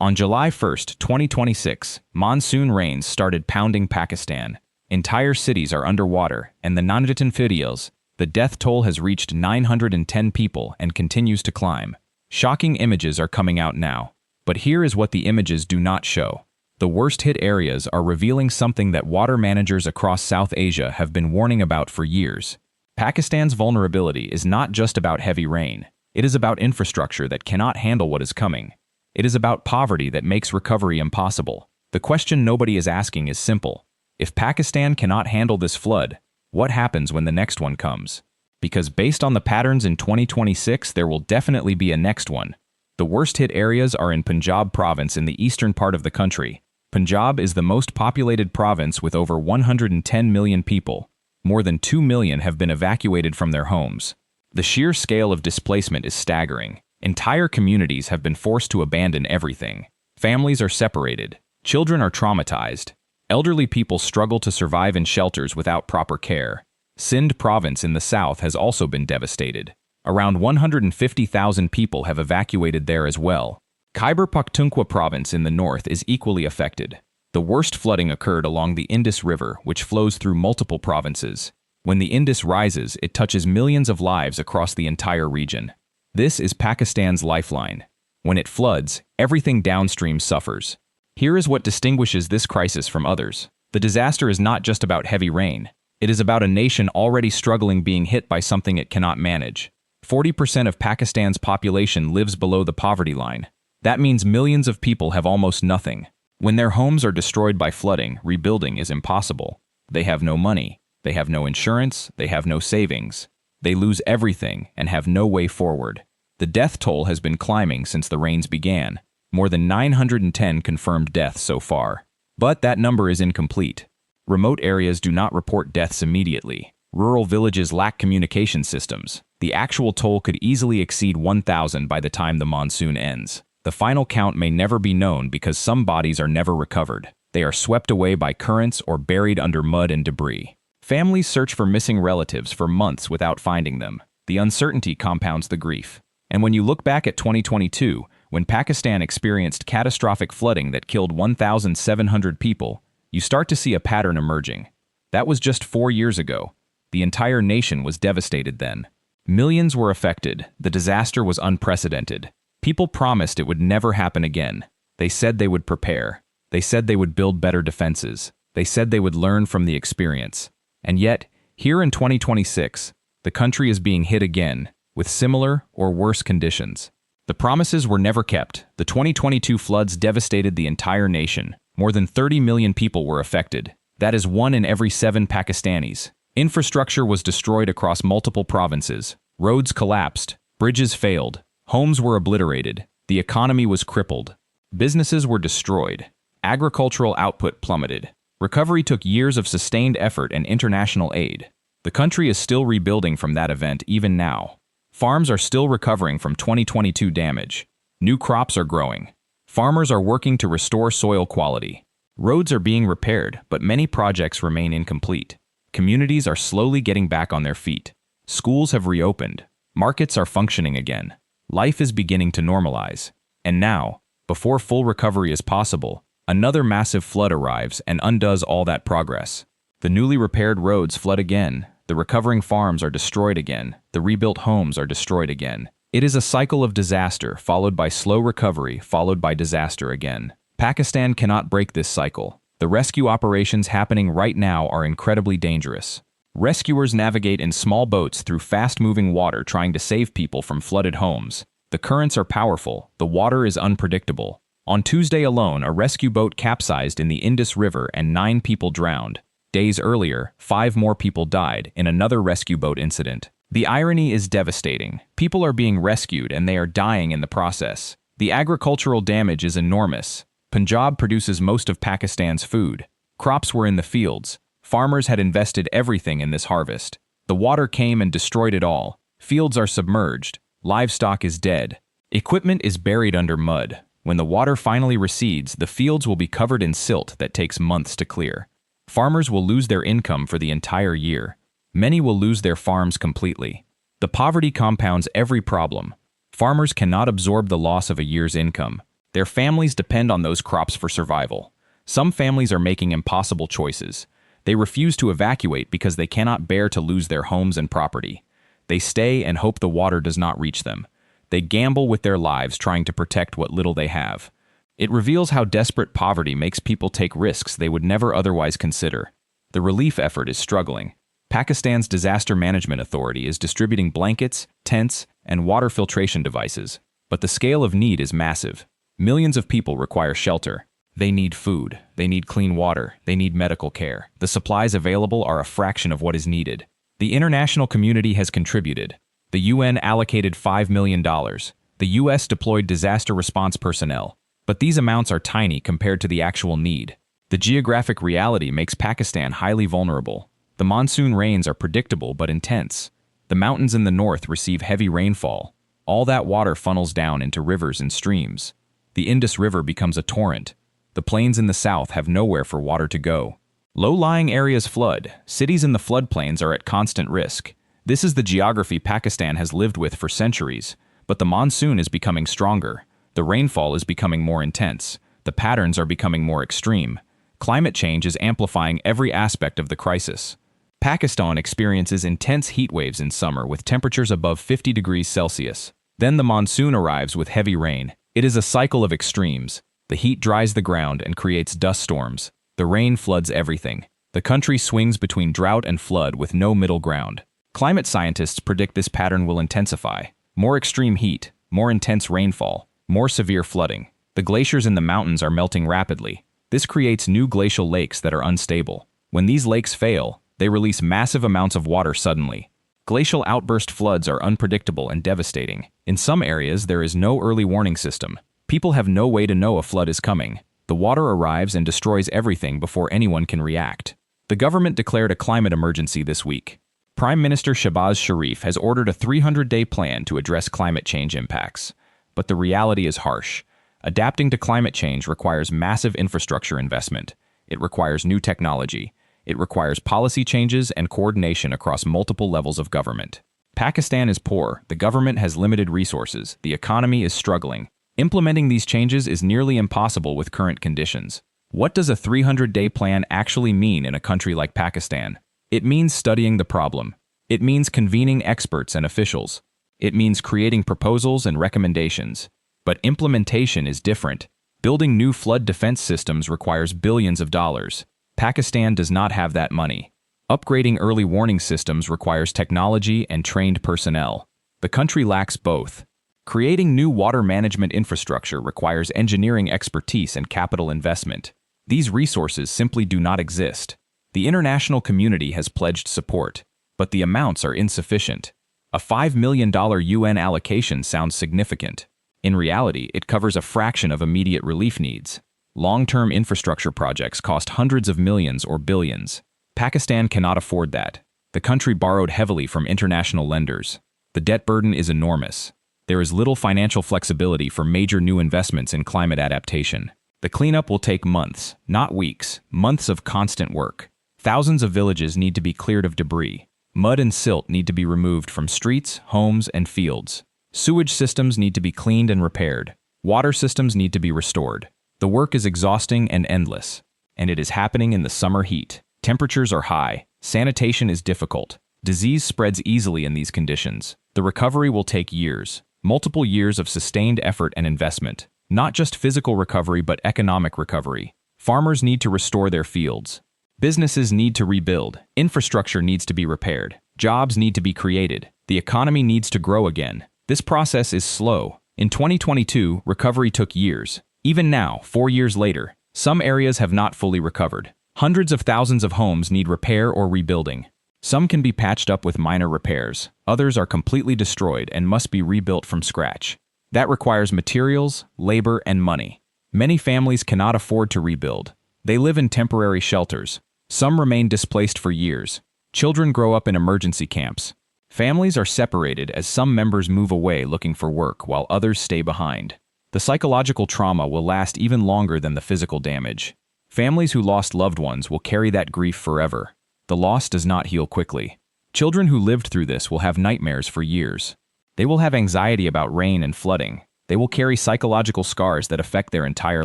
On July 1, 2026, monsoon rains started pounding Pakistan. Entire cities are underwater, and the Nanjatan videos, the death toll has reached 910 people and continues to climb. Shocking images are coming out now. But here is what the images do not show. The worst-hit areas are revealing something that water managers across South Asia have been warning about for years. Pakistan's vulnerability is not just about heavy rain. It is about infrastructure that cannot handle what is coming. It is about poverty that makes recovery impossible. The question nobody is asking is simple. If Pakistan cannot handle this flood, what happens when the next one comes? Because based on the patterns in 2026, there will definitely be a next one. The worst-hit areas are in Punjab province in the eastern part of the country. Punjab is the most populated province with over 110 million people. More than 2 million have been evacuated from their homes. The sheer scale of displacement is staggering. Entire communities have been forced to abandon everything. Families are separated. Children are traumatized. Elderly people struggle to survive in shelters without proper care. Sindh province in the south has also been devastated. Around 150,000 people have evacuated there as well. Khyber Pakhtunkhwa province in the north is equally affected. The worst flooding occurred along the Indus River, which flows through multiple provinces. When the Indus rises, it touches millions of lives across the entire region. This is Pakistan's lifeline. When it floods, everything downstream suffers. Here is what distinguishes this crisis from others. The disaster is not just about heavy rain. It is about a nation already struggling being hit by something it cannot manage. 40% of Pakistan's population lives below the poverty line. That means millions of people have almost nothing. When their homes are destroyed by flooding, rebuilding is impossible. They have no money. They have no insurance. They have no savings. They lose everything and have no way forward. The death toll has been climbing since the rains began. More than 910 confirmed deaths so far. But that number is incomplete. Remote areas do not report deaths immediately. Rural villages lack communication systems. The actual toll could easily exceed 1,000 by the time the monsoon ends. The final count may never be known because some bodies are never recovered. They are swept away by currents or buried under mud and debris. Families search for missing relatives for months without finding them. The uncertainty compounds the grief. And when you look back at 2022, when Pakistan experienced catastrophic flooding that killed 1,700 people, you start to see a pattern emerging. That was just 4 years ago. The entire nation was devastated then. Millions were affected. The disaster was unprecedented. People promised it would never happen again. They said they would prepare. They said they would build better defenses. They said they would learn from the experience. And yet, here in 2026, the country is being hit again, with similar or worse conditions. The promises were never kept. The 2022 floods devastated the entire nation. More than 30 million people were affected. That is 1 in every 7 Pakistanis. Infrastructure was destroyed across multiple provinces. Roads collapsed. Bridges failed. Homes were obliterated. The economy was crippled. Businesses were destroyed. Agricultural output plummeted. Recovery took years of sustained effort and international aid. The country is still rebuilding from that event even now. Farms are still recovering from 2022 damage. New crops are growing. Farmers are working to restore soil quality. Roads are being repaired, but many projects remain incomplete. Communities are slowly getting back on their feet. Schools have reopened. Markets are functioning again. Life is beginning to normalize. And now, before full recovery is possible, another massive flood arrives and undoes all that progress. The newly repaired roads flood again. The recovering farms are destroyed again. The rebuilt homes are destroyed again. It is a cycle of disaster, followed by slow recovery, followed by disaster again. Pakistan cannot break this cycle. The rescue operations happening right now are incredibly dangerous. Rescuers navigate in small boats through fast-moving water trying to save people from flooded homes. The currents are powerful. The water is unpredictable. On Tuesday alone, a rescue boat capsized in the Indus River and 9 people drowned. Days earlier, 5 more people died in another rescue boat incident. The irony is devastating. People are being rescued and they are dying in the process. The agricultural damage is enormous. Punjab produces most of Pakistan's food. Crops were in the fields. Farmers had invested everything in this harvest. The water came and destroyed it all. Fields are submerged. Livestock is dead. Equipment is buried under mud. When the water finally recedes, the fields will be covered in silt that takes months to clear. Farmers will lose their income for the entire year. Many will lose their farms completely. The poverty compounds every problem. Farmers cannot absorb the loss of a year's income. Their families depend on those crops for survival. Some families are making impossible choices. They refuse to evacuate because they cannot bear to lose their homes and property. They stay and hope the water does not reach them. They gamble with their lives trying to protect what little they have. It reveals how desperate poverty makes people take risks they would never otherwise consider. The relief effort is struggling. Pakistan's Disaster Management Authority is distributing blankets, tents, and water filtration devices. But the scale of need is massive. Millions of people require shelter. They need food. They need clean water. They need medical care. The supplies available are a fraction of what is needed. The international community has contributed. The UN allocated $5 million. The US deployed disaster response personnel. But these amounts are tiny compared to the actual need. The geographic reality makes Pakistan highly vulnerable. The monsoon rains are predictable but intense. The mountains in the north receive heavy rainfall. All that water funnels down into rivers and streams. The Indus River becomes a torrent. The plains in the south have nowhere for water to go. Low-lying areas flood. Cities in the floodplains are at constant risk. This is the geography Pakistan has lived with for centuries. But the monsoon is becoming stronger. The rainfall is becoming more intense. The patterns are becoming more extreme. Climate change is amplifying every aspect of the crisis. Pakistan experiences intense heat waves in summer with temperatures above 50 degrees Celsius. Then the monsoon arrives with heavy rain. It is a cycle of extremes. The heat dries the ground and creates dust storms. The rain floods everything. The country swings between drought and flood with no middle ground. Climate scientists predict this pattern will intensify. More extreme heat, more intense rainfall, more severe flooding. The glaciers in the mountains are melting rapidly. This creates new glacial lakes that are unstable. When these lakes fail, they release massive amounts of water suddenly. Glacial outburst floods are unpredictable and devastating. In some areas, there is no early warning system. People have no way to know a flood is coming. The water arrives and destroys everything before anyone can react. The government declared a climate emergency this week. Prime Minister Shehbaz Sharif has ordered a 300-day plan to address climate change impacts. But the reality is harsh. Adapting to climate change requires massive infrastructure investment. It requires new technology. It requires policy changes and coordination across multiple levels of government. Pakistan is poor, the government has limited resources, the economy is struggling. Implementing these changes is nearly impossible with current conditions. What does a 300-day plan actually mean in a country like Pakistan? It means studying the problem. It means convening experts and officials. It means creating proposals and recommendations. But implementation is different. Building new flood defense systems requires billions of dollars. Pakistan does not have that money. Upgrading early warning systems requires technology and trained personnel. The country lacks both. Creating new water management infrastructure requires engineering expertise and capital investment. These resources simply do not exist. The international community has pledged support, but the amounts are insufficient. A $5 million UN allocation sounds significant. In reality, it covers a fraction of immediate relief needs. Long-term infrastructure projects cost hundreds of millions or billions. Pakistan cannot afford that. The country borrowed heavily from international lenders. The debt burden is enormous. There is little financial flexibility for major new investments in climate adaptation. The cleanup will take months, not weeks, months of constant work. Thousands of villages need to be cleared of debris. Mud and silt need to be removed from streets, homes, and fields. Sewage systems need to be cleaned and repaired. Water systems need to be restored. The work is exhausting and endless, and it is happening in the summer heat. Temperatures are high. Sanitation is difficult. Disease spreads easily in these conditions. The recovery will take years, multiple years of sustained effort and investment. Not just physical recovery, but economic recovery. Farmers need to restore their fields. Businesses need to rebuild. Infrastructure needs to be repaired. Jobs need to be created. The economy needs to grow again. This process is slow. In 2022, recovery took years. Even now, 4 years later, some areas have not fully recovered. Hundreds of thousands of homes need repair or rebuilding. Some can be patched up with minor repairs. Others are completely destroyed and must be rebuilt from scratch. That requires materials, labor, and money. Many families cannot afford to rebuild. They live in temporary shelters. Some remain displaced for years. Children grow up in emergency camps. Families are separated as some members move away looking for work while others stay behind. The psychological trauma will last even longer than the physical damage. Families who lost loved ones will carry that grief forever. The loss does not heal quickly. Children who lived through this will have nightmares for years. They will have anxiety about rain and flooding. They will carry psychological scars that affect their entire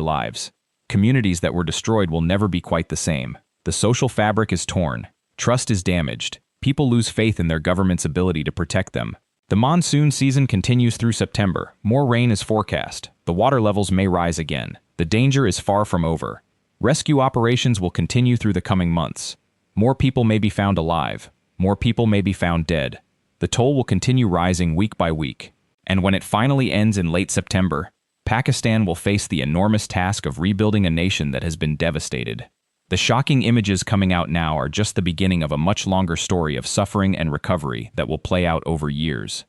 lives. Communities that were destroyed will never be quite the same. The social fabric is torn. Trust is damaged. People lose faith in their government's ability to protect them. The monsoon season continues through September. More rain is forecast. The water levels may rise again. The danger is far from over. Rescue operations will continue through the coming months. More people may be found alive. More people may be found dead. The toll will continue rising week by week. And when it finally ends in late September, Pakistan will face the enormous task of rebuilding a nation that has been devastated. The shocking images coming out now are just the beginning of a much longer story of suffering and recovery that will play out over years.